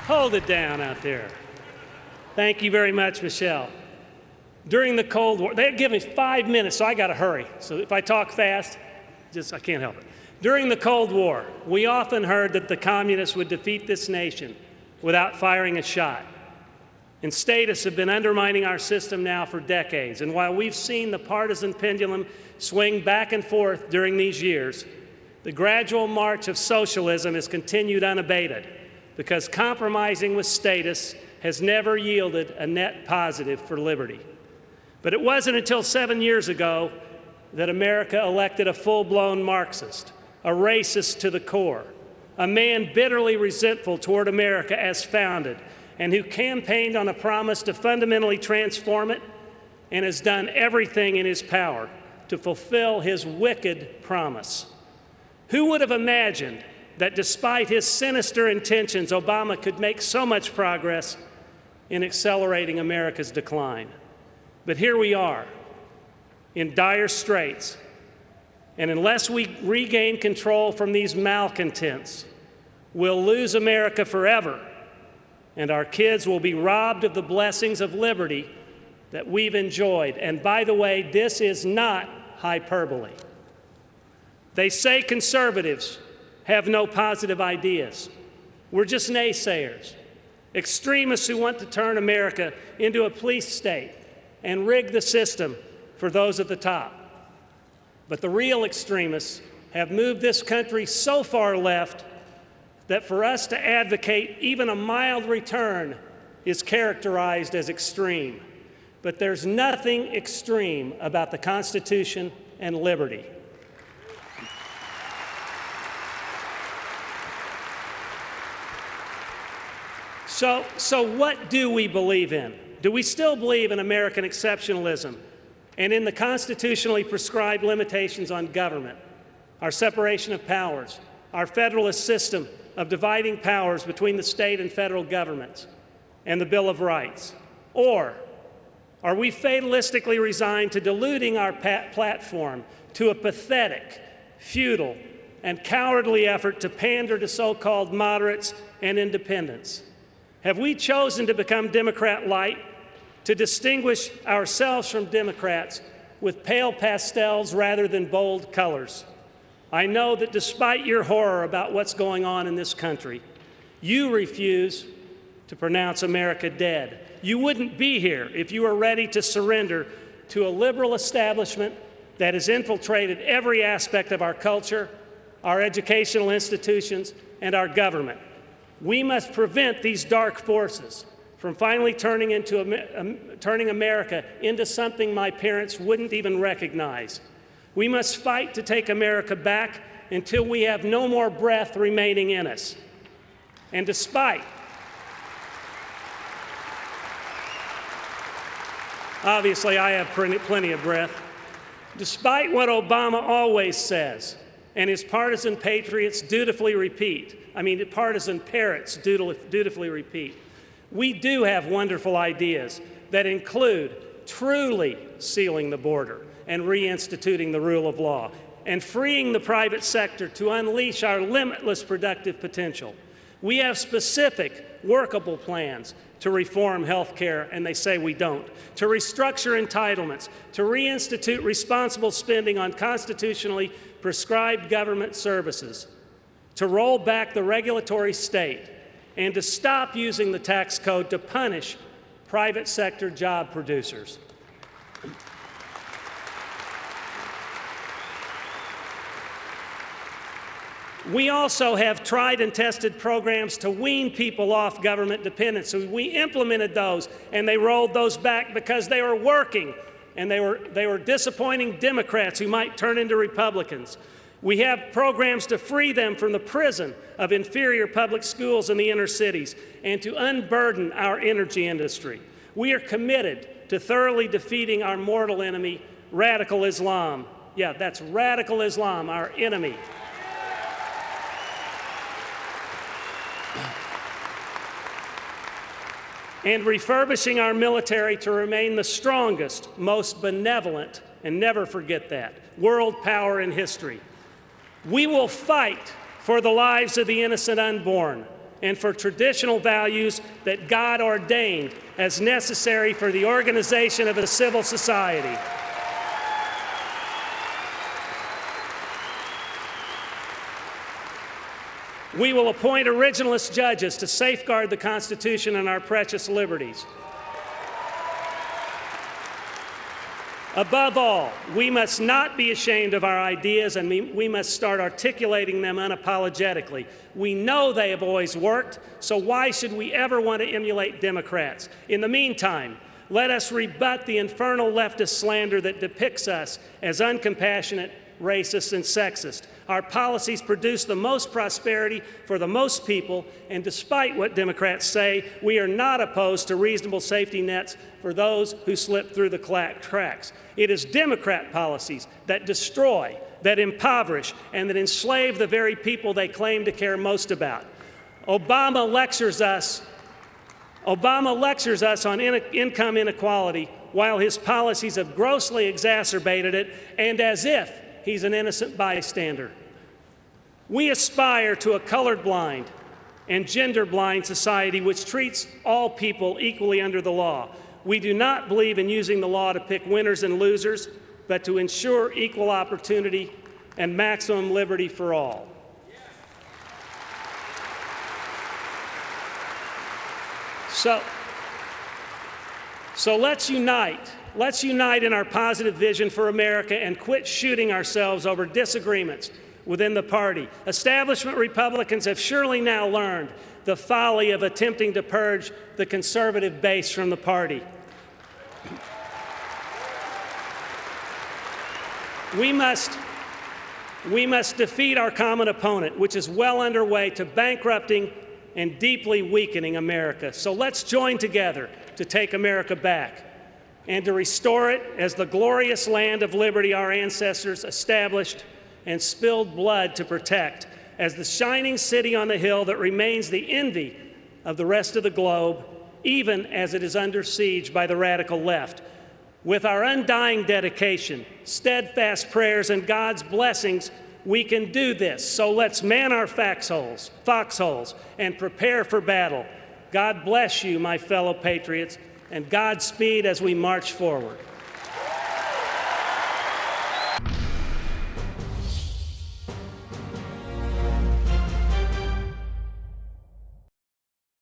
Hold it down out there. Thank you very much, Michelle. During the Cold War, they give me 5 minutes, so I got to hurry. So if I talk fast, I can't help it. During the Cold War, we often heard that the communists would defeat this nation without firing a shot. And statists have been undermining our system now for decades. And while we've seen the partisan pendulum swing back and forth during these years, the gradual march of socialism has continued unabated because compromising with statists has never yielded a net positive for liberty. But it wasn't until 7 years ago that America elected a full-blown Marxist, a racist to the core, a man bitterly resentful toward America as founded, and who campaigned on a promise to fundamentally transform it and has done everything in his power to fulfill his wicked promise. Who would have imagined that despite his sinister intentions, Obama could make so much progress in accelerating America's decline? But here we are, in dire straits, and unless we regain control from these malcontents, we'll lose America forever, and our kids will be robbed of the blessings of liberty that we've enjoyed. And by the way, this is not hyperbole. They say conservatives have no positive ideas. We're just naysayers, extremists who want to turn America into a police state and rig the system for those at the top. But the real extremists have moved this country so far left that for us to advocate even a mild return is characterized as extreme. But there's nothing extreme about the Constitution and liberty. So what do we believe in? Do we still believe in American exceptionalism and in the constitutionally prescribed limitations on government, our separation of powers, our federalist system of dividing powers between the state and federal governments, and the Bill of Rights? Or are we fatalistically resigned to diluting our platform to a pathetic, futile, and cowardly effort to pander to so-called moderates and independents? Have we chosen to become Democrat light, to distinguish ourselves from Democrats with pale pastels rather than bold colors? I know that despite your horror about what's going on in this country, you refuse to pronounce America dead. You wouldn't be here if you were ready to surrender to a liberal establishment that has infiltrated every aspect of our culture, our educational institutions, and our government. We must prevent these dark forces from finally turning America into something my parents wouldn't even recognize. We must fight to take America back until we have no more breath remaining in us. And obviously I have plenty of breath. Despite what Obama always says, and his partisan patriots dutifully repeat, partisan parrots dutifully repeat, we do have wonderful ideas that include truly sealing the border and reinstituting the rule of law and freeing the private sector to unleash our limitless productive potential. We have specific, workable plans to reform health care, and they say we don't, to restructure entitlements, to reinstitute responsible spending on constitutionally prescribed government services, to roll back the regulatory state, and to stop using the tax code to punish private sector job producers. We also have tried and tested programs to wean people off government dependence. So we implemented those, and they rolled those back because they were working, and they were disappointing Democrats who might turn into Republicans. We have programs to free them from the prison of inferior public schools in the inner cities and to unburden our energy industry. We are committed to thoroughly defeating our mortal enemy, radical Islam. Yeah, that's radical Islam, our enemy. And refurbishing our military to remain the strongest, most benevolent, and never forget that, world power in history. We will fight for the lives of the innocent unborn, and for traditional values that God ordained as necessary for the organization of a civil society. We will appoint originalist judges to safeguard the Constitution and our precious liberties. Above all, we must not be ashamed of our ideas, and we must start articulating them unapologetically. We know they have always worked, so why should we ever want to emulate Democrats? In the meantime, let us rebut the infernal leftist slander that depicts us as uncompassionate, racist, and sexist. Our policies produce the most prosperity for the most people, and despite what Democrats say, we are not opposed to reasonable safety nets for those who slip through the cracks. It is Democrat policies that destroy, that impoverish, and that enslave the very people they claim to care most about. Obama lectures us on income inequality while his policies have grossly exacerbated it, and as if he's an innocent bystander. We aspire to a colorblind and gender-blind society which treats all people equally under the law. We do not believe in using the law to pick winners and losers, but to ensure equal opportunity and maximum liberty for all. So let's unite. Let's unite in our positive vision for America and quit shooting ourselves over disagreements within the party. Establishment Republicans have surely now learned the folly of attempting to purge the conservative base from the party. We must defeat our common opponent, which is well underway to bankrupting and deeply weakening America. So let's join together to take America back and to restore it as the glorious land of liberty our ancestors established and spilled blood to protect, as the shining city on the hill that remains the envy of the rest of the globe, even as it is under siege by the radical left. With our undying dedication, steadfast prayers, and God's blessings, we can do this. So let's man our foxholes, and prepare for battle. God bless you, my fellow patriots, and Godspeed as we march forward.